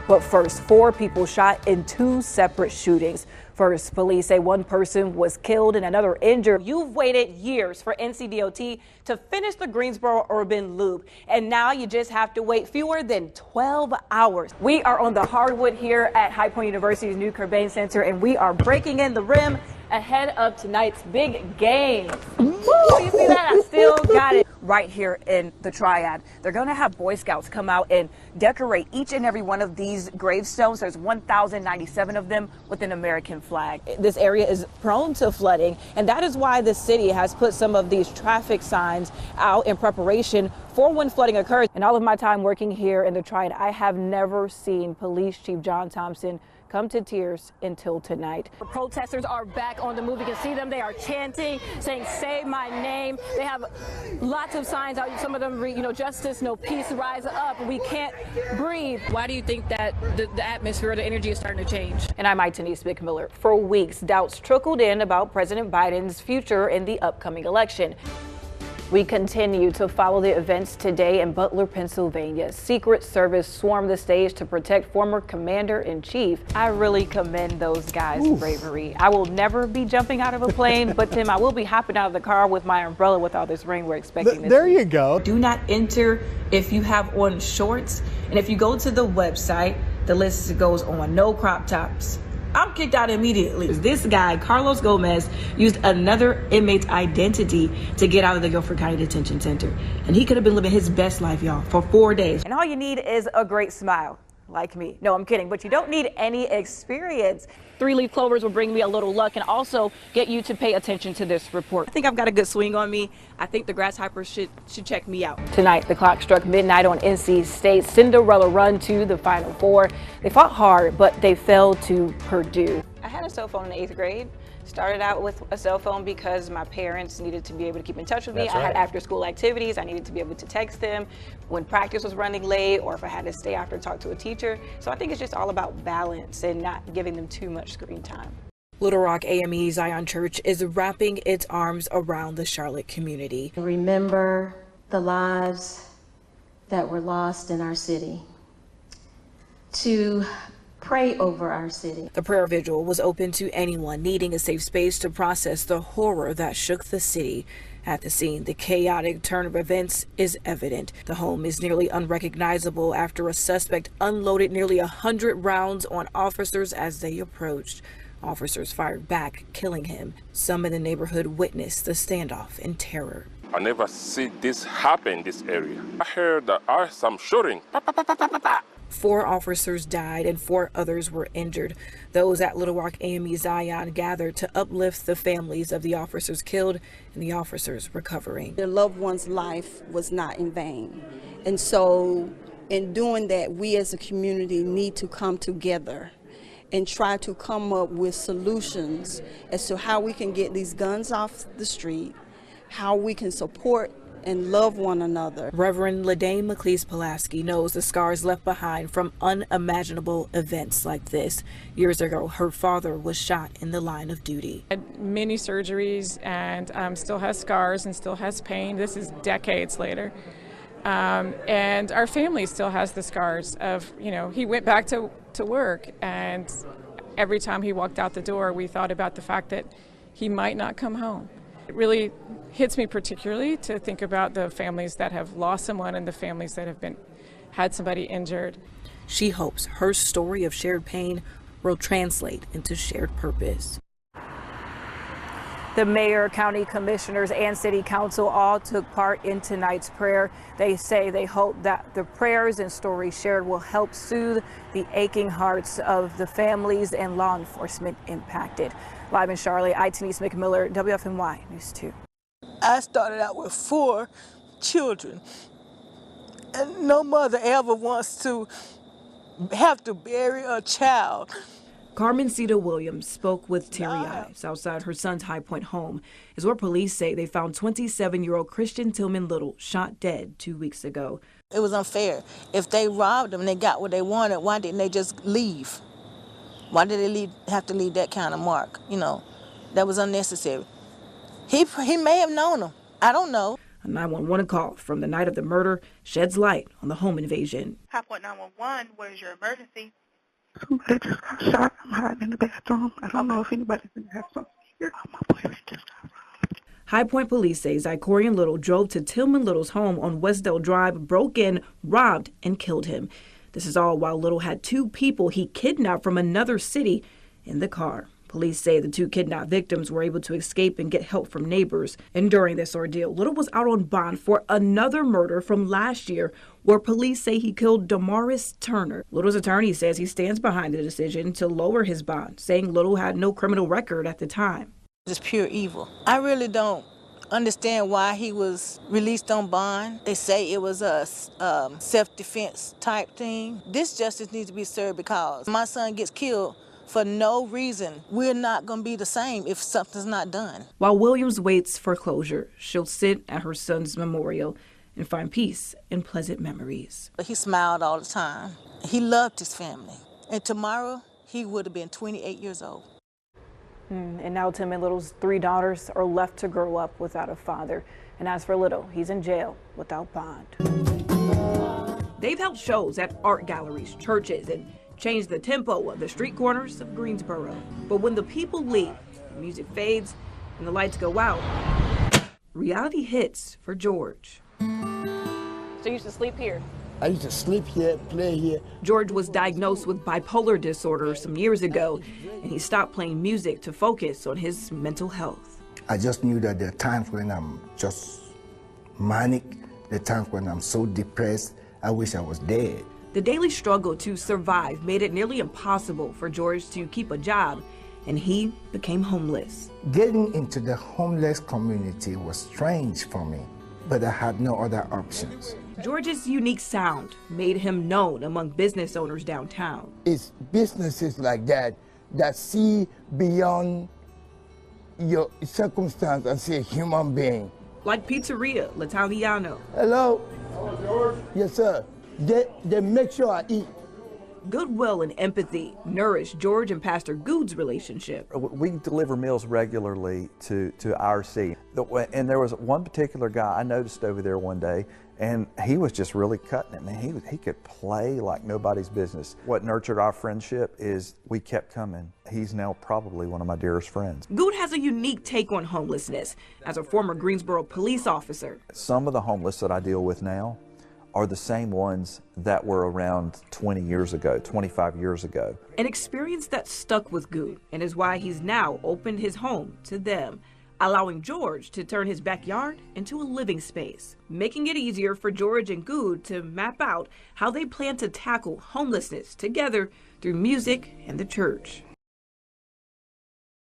But first, 4 people shot in 2 separate shootings. First, police say 1 person was killed and another injured. You've waited years for NCDOT to finish the Greensboro Urban Loop, and now you just have to wait fewer than 12 hours. We are on the hardwood here at High Point University's new Cobain Center, and we are breaking in the rim ahead of tonight's big game. Woo, you see that? I still got it. Right here in the Triad, they're going to have Boy Scouts come out and decorate each and every one of these gravestones. There's 1,097 of them with an American flag. This area is prone to flooding, and that is why the city has put some of these traffic signs out in preparation for when flooding occurs. In all of my time working here in the Triad, I have never seen Police Chief John Thompson come to tears until tonight. The protesters are back on the move. You can see them. They are chanting, saying, "Say my name." They have lots of signs out. Some of them read, "Justice, no peace, rise up. We can't breathe." Why do you think that the atmosphere, the energy is starting to change? And I'm Denise McMiller. For weeks, doubts trickled in about President Biden's future in the upcoming election. We continue to follow the events today in Butler, Pennsylvania. Secret Service swarmed the stage to protect former Commander-in-Chief. I really commend those guys' bravery. I will never be jumping out of a plane, but Tim, I will be hopping out of the car with my umbrella with all this rain we're expecting this There week. you go. Do not enter if you have on shorts. And if you go to the website, the list goes on no crop tops. I'm kicked out immediately. This guy, Carlos Gomez, used another inmate's identity to get out of the Guilford County Detention Center. And he could have been living his best life, y'all, for 4 days. And all you need is a great smile, like me. No, I'm kidding, but you don't need any experience. 3-leaf clovers will bring me a little luck and also get you to pay attention to this report. I think I've got a good swing on me. I think the grasshoppers should check me out. Tonight, the clock struck midnight on NC State's Cinderella run to the Final Four. They fought hard, but they fell to Purdue. I had a cell phone in the 8th grade. Started out with a cell phone because my parents needed to be able to keep in touch with me. That's I had right. after school activities. I needed to be able to text them when practice was running late or if I had to stay after to talk to a teacher. So I think it's just all about balance and not giving them too much screen time. Little Rock AME Zion Church is wrapping its arms around the Charlotte community. Remember the lives that were lost in our city. To pray over our city. The prayer vigil was open to anyone needing a safe space to process the horror that shook the city. At the scene, the chaotic turn of events is evident. The home is nearly unrecognizable after a suspect unloaded nearly 100 rounds on officers as they approached. Officers fired back, killing him. Some in the neighborhood witnessed the standoff in terror. I never see this happen in this area. I heard that there are some shooting. 4 officers died and 4 others were injured. Those at Little Rock AME Zion gathered to uplift the families of the officers killed and the officers recovering. Their loved one's life was not in vain. And so in doing that, we as a community need to come together and try to come up with solutions as to how we can get these guns off the street, how we can support and love one another. Reverend Ladane McLeese-Pulaski knows the scars left behind from unimaginable events like this. Years ago, her father was shot in the line of duty. Had many surgeries and still has scars and still has pain. This is decades later. And our family still has the scars of, he went back to work, and every time he walked out the door, we thought about the fact that he might not come home. It really hits me particularly to think about the families that have lost someone and the families that have had somebody injured. She hopes her story of shared pain will translate into shared purpose. The mayor, county commissioners, and city council all took part in tonight's prayer. They say they hope that the prayers and stories shared will help soothe the aching hearts of the families and law enforcement impacted. Live in Charlotte, Denise McMiller, WFMY News 2. I started out with 4 children, and no mother ever wants to have to bury a child. Carmen Cita Williams spoke with Terry Ives outside her son's High Point home, is where police say they found 27-year-old Christian Tillman Little shot dead 2 weeks ago. It was unfair. If they robbed them and they got what they wanted, why didn't they just leave? Why did they have to leave that kind of mark? That was unnecessary. He may have known them. I don't know. A 911 call from the night of the murder sheds light on the home invasion. High Point 911, what is your emergency? Somebody just got shot. I'm hiding in the bathroom. I don't know if anybody's going to have something here. Oh, my boyfriend just got robbed. High Point police say Zachorian Little drove to Tillman Little's home on Westdale Drive, broke in, robbed, and killed him. This is all while Little had 2 people he kidnapped from another city in the car. Police say the 2 kidnapped victims were able to escape and get help from neighbors. And during this ordeal, Little was out on bond for another murder from last year, where police say he killed Damaris Turner. Little's attorney says he stands behind the decision to lower his bond, saying Little had no criminal record at the time. It's pure evil. I really don't understand why he was released on bond. They say it was a self-defense type thing. This justice needs to be served because my son gets killed for no reason. We're not going to be the same if something's not done. While Williams waits for closure, she'll sit at her son's memorial and find peace and pleasant memories. He smiled all the time. He loved his family. And tomorrow, he would have been 28 years old. And now Tillman Little's 3 daughters are left to grow up without a father. And as for Little, he's in jail without bond. They've held shows at art galleries, churches, and changed the tempo of the street corners of Greensboro. But when the people leave, the music fades, and the lights go out, reality hits for George. So you used to sleep here? I used to sleep here, play here. George was diagnosed with bipolar disorder some years ago, and he stopped playing music to focus on his mental health. I just knew that there are times when I'm just manic, there are times when I'm so depressed, I wish I was dead. The daily struggle to survive made it nearly impossible for George to keep a job, and he became homeless. Getting into the homeless community was strange for me, but I had no other options. George's unique sound made him known among business owners downtown. It's businesses like that that see beyond your circumstance and see a human being. Like Pizzeria L'Italiano. Hello? Hello, George. Yes, sir. They make sure I eat. Goodwill and empathy nourished George and Pastor Good's relationship. We deliver meals regularly to our seat. And there was one particular guy I noticed over there one day, and he was just really cutting it. Man, he could play like nobody's business. What nurtured our friendship is we kept coming. He's now probably one of my dearest friends. Good has a unique take on homelessness as a former Greensboro police officer. Some of the homeless that I deal with now are the same ones that were around 20 years ago, 25 years ago. An experience that stuck with Good and is why he's now opened his home to them, allowing George to turn his backyard into a living space, making it easier for George and Good to map out how they plan to tackle homelessness together through music and the church.